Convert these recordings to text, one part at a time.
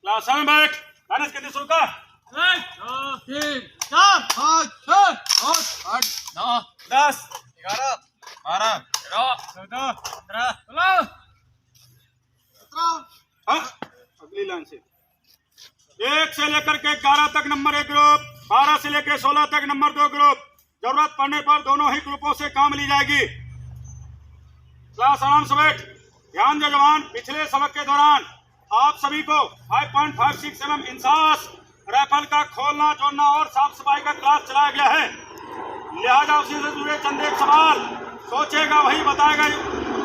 Class 7 बैठ। दानिश कितनी शुरू कर। 1 2 3 4 5 6 8 9 10 11 12 13 14 15 16 17। अगली लाइन से 1 से लेकर के 11 तक नंबर 1 ग्रुप, 12 से लेकर 16 तक नंबर 2 ग्रुप। जरूरत पड़ने पर दोनों ही ग्रुपों से काम ली जाएगी। क्लास आराम से बैठ। ध्यान दे जवान, पिछले सबक के दौरान आप सभी को 5.56 mm इंसास राइफल का खोलना, जोड़ना और साफ सफाई का क्लास चलाया गया है। लिहाजा उसी से जुड़े चंद एक सवाल सोचेगा वही बताएगा,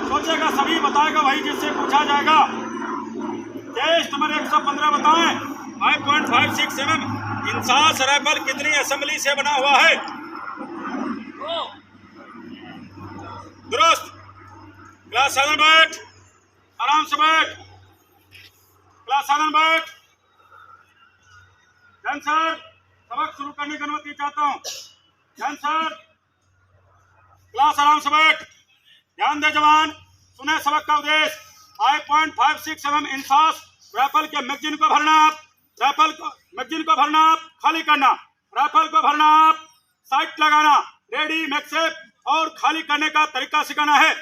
सोचेगा सभी बताएगा वही जिससे पूछा जाएगा। टेस्ट नंबर 115 बताएं, 5.56 mm इंसास राइफल कितनी असेंबली से बना हुआ है? दुरुस्त। क्लास 7 बैठ, आराम से बैठ। क्लास 7 बैठ। जैन सर, सबक शुरू करने की अनुमति चाहता हूं। जैन सर, क्लास आराम से बैठ। ध्यान दे जवान, सुने सबक का उद्देश्य। 5.56 mm इंसास राइफल के मैगजीन को भरना, राइफल को मैगजीन को भरना, खाली करना, राइफल को भरना, साइट लगाना, रेडी, मैक्सेप और खाली करने का तरीका सिखाना है।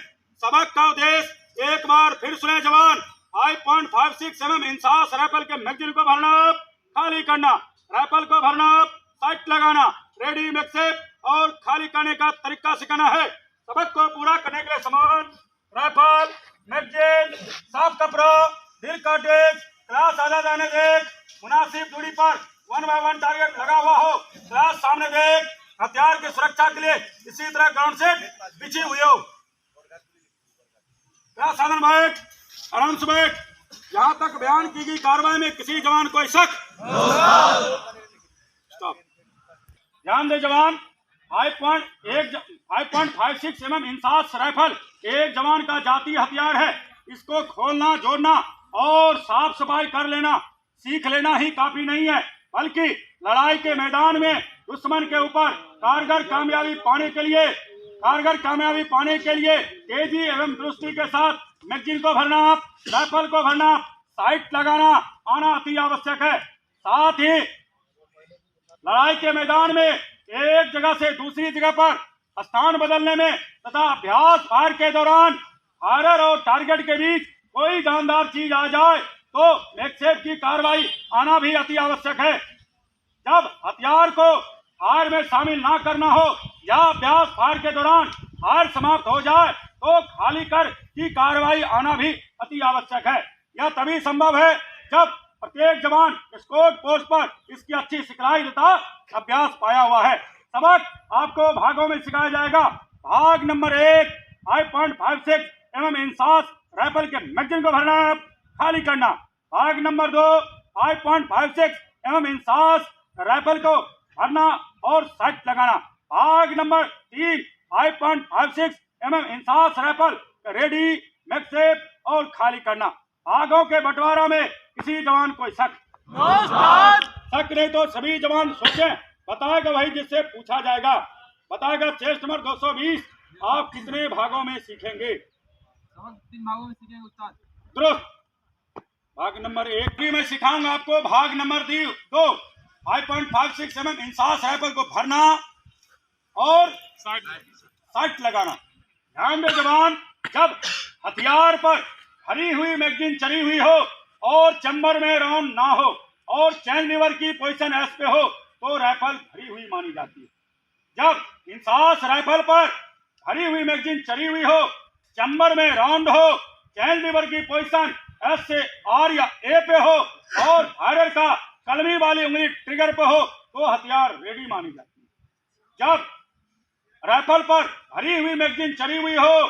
सबक का उद्देश्य एक बार फिर सुने जवान। 5.56 mm इंसास राइफल के मैगजीन को भरना, खाली करना, राइफल को भरना, साइट लगाना, रेडी, मैक्सेप और खाली करने का तरीका सिखाना है। सबक को पूरा करने के लिए सामान, राइफल, मैगजीन, साफ कपड़ा, ड्रिल कार्टेज, क्लास आधा जाने देख, मुनासिब दूरी पर 1 by 1 टारगेट लगा हुआ हो, क्लास सामने देख, हथियार की सुरक्षा के लिए इसी तरह ग्राउंड सेट बिछी हुई हो। क्लास साधन बैठ, आराम से बैठ। यहाँ तक बयान की गई कार्रवाई में किसी जवान को शक? स्टॉप। ध्यान दे जवान, 5.56 mm इंसास राइफल एक जवान का जातीय हथियार है। इसको खोलना, जोड़ना और साफ सफाई कर लेना, सीख लेना ही काफी नहीं है, बल्कि लड़ाई के मैदान में दुश्मन के ऊपर कारगर कामयाबी पाने के लिए तेजी एवं दृष्टि के साथ मैगजीन को भरना, राइफल को भरना, साइट लगाना आना अति आवश्यक है। साथ ही लड़ाई के मैदान में एक जगह से दूसरी जगह पर स्थान बदलने में तथा अभ्यास फायर के दौरान फायरर और टारगेट के बीच कोई जानदार चीज आ जाए तो मैक्सेप की कार्रवाई आना भी अति आवश्यक है। जब हथियार को फायर में शामिल ना करना हो या अभ्यास फायर के दौरान फायर समाप्त हो जाए तो खाली कर की कार्रवाई आना भी अति आवश्यक है। यह तभी संभव है जब प्रत्येक जवान स्कोर पोस्ट पर इसकी अच्छी सिखलाई तथा अभ्यास पाया हुआ है। सबक आपको भागों में सिखाया जाएगा। भाग नंबर 1, 5.56 mm इंसास राइफल के मैगजीन को भरना, खाली करना। भाग नंबर 2, 5.56 mm इंसास राइफल को भरना और साइट लगाना। भाग number 3, 5.56 mm INSAS rifle ready, मैक्सेप और खाली करना। भागों के बंटवारा में किसी जवान को शक नहीं तो सभी जवान सोचें, बताएगा वही जिससे पूछा जाएगा। बताएगा चेस्ट नंबर 220, आप कितने भागों में सीखेंगे? 3 भागों में सीखेंगे उस्ताद। दुरुस्त। भाग नंबर 1 भी मैं सिखाऊंगा आपको। भाग नंबर 2, 5.56 mm इंसास राइफल को भरना और साइट लगाना। ध्यान दे जवान, जब हथियार पर भरी हुई मैगजीन चली हुई हो और चैम्बर में राउंड ना हो और चैन लीवर की पोजीशन एस पे हो तो राइफल भरी हुई मानी जाती है। जब इंसास राइफल पर भरी हुई मैगजीन चली हुई हो, चैम्बर में राउंड हो, चैन लीवर की पोजीशन एस से आर या ए पे हो और फायरर का कलमी वाली उंगली ट्रिगर पे हो तो हथियार रेडी मानी जाती है। जब राइफल पर भरी हुई मैगजीन चली हुई हो,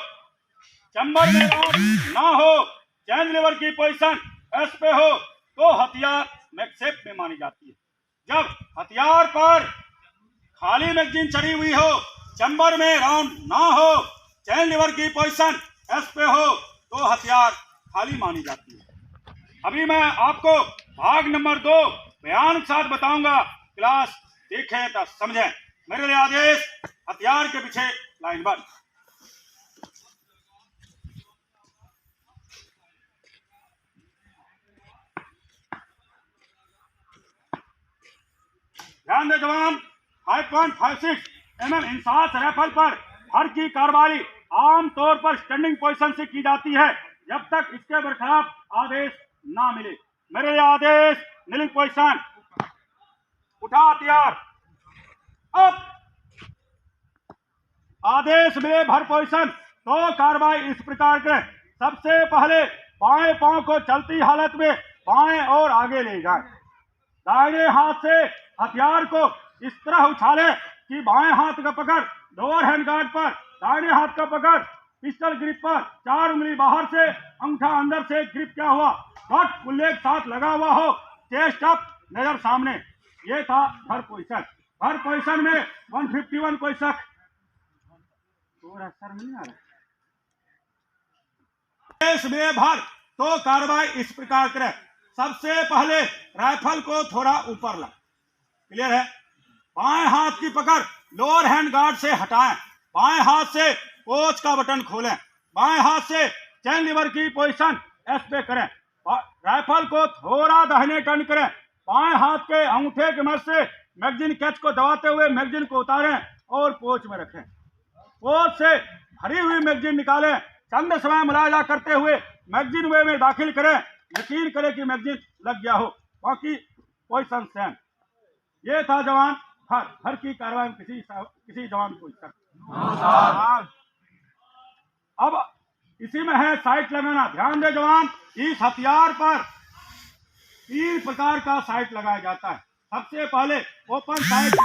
चैम्बर में राउंड ना हो, चैन लीवर की पोजीशन एस पे हो तो हथियार मैक्सेप में मानी जाती है। जब हथियार पर खाली मैगजीन चली हुई हो, चैम्बर में राउंड ना हो, चैन लीवर की पोजीशन एस पे हो तो हथियार खाली मानी जाती है। अभी मैं आपको भाग नंबर 2 बयान के साथ बताऊंगा। क्लास देखें तो समझें। मेरे लिए आदेश, हथियार के पीछे लाइन बंद। ध्यान दे जवान। 5.56 mm इंसास राइफल पर हर की कार्रवाई आमतौर पर स्टैंडिंग पोजीशन से की जाती है जब तक इसके बरखलाफ आदेश ना मिले। मेरे आदेश, नीलिंग पोजीशन, उठा हथियार। अब आदेश मिले भर पोजीशन तो कार्रवाई इस प्रकार करें। सबसे पहले बाएं पांव को चलती हालत में बाएं और आगे ले जाएं। दाहिने हाथ से हथियार को इस तरह उछालें कि बाएं हाथ का पकड़ लोअर हैंड गार्ड पर, दाहिने हाथ का पकड़ पिस्टल ग्रिप पर, 4 उंगली बाहर से, अंगूठा अंदर से, ग्रिप क्या हुआ, डॉट उल्लेख साथ लगा हुआ हो, चेस्ट अप, नजर सामने। ये था भर पोजीशन। भर पोजीशन में 151 कोई शक थोड़ा सर नहीं आ रहा। देश में भर तो कार्रवाई इस प्रकार करें। सबसे पहले राइफल को थोड़ा ऊपर ला, क्लियर है। बाएं हाथ की पकड़ लोअर हैंड गार्ड से हटाएं। बाएं हाथ से कोच का बटन खोलें। बाएं हाथ से चैन लीवर की पोजीशन एस पे करें। राइफल को थोड़ा दाहिने टर्न करें। बाएं हाथ के अंगूठे की मदद से मैगजीन कैच को दबाते हुए मैगजीन को उतारें और पोच में रखें। पोच से भरी हुई मैगजीन निकालें। चंद समय मुलायजा करते हुए मैगजीन वे में दाखिल करें। यकीन करें कि मैगजीन लग गया हो। बाकी पोजीशन सेम। ये था जवान भर की कार्रवाई में किसी जवान को अब इसी में है साइट लगाना। ध्यान दे जवान, इस हथियार पर 3 प्रकार का साइट लगाया जाता है। सबसे पहले ओपन साइट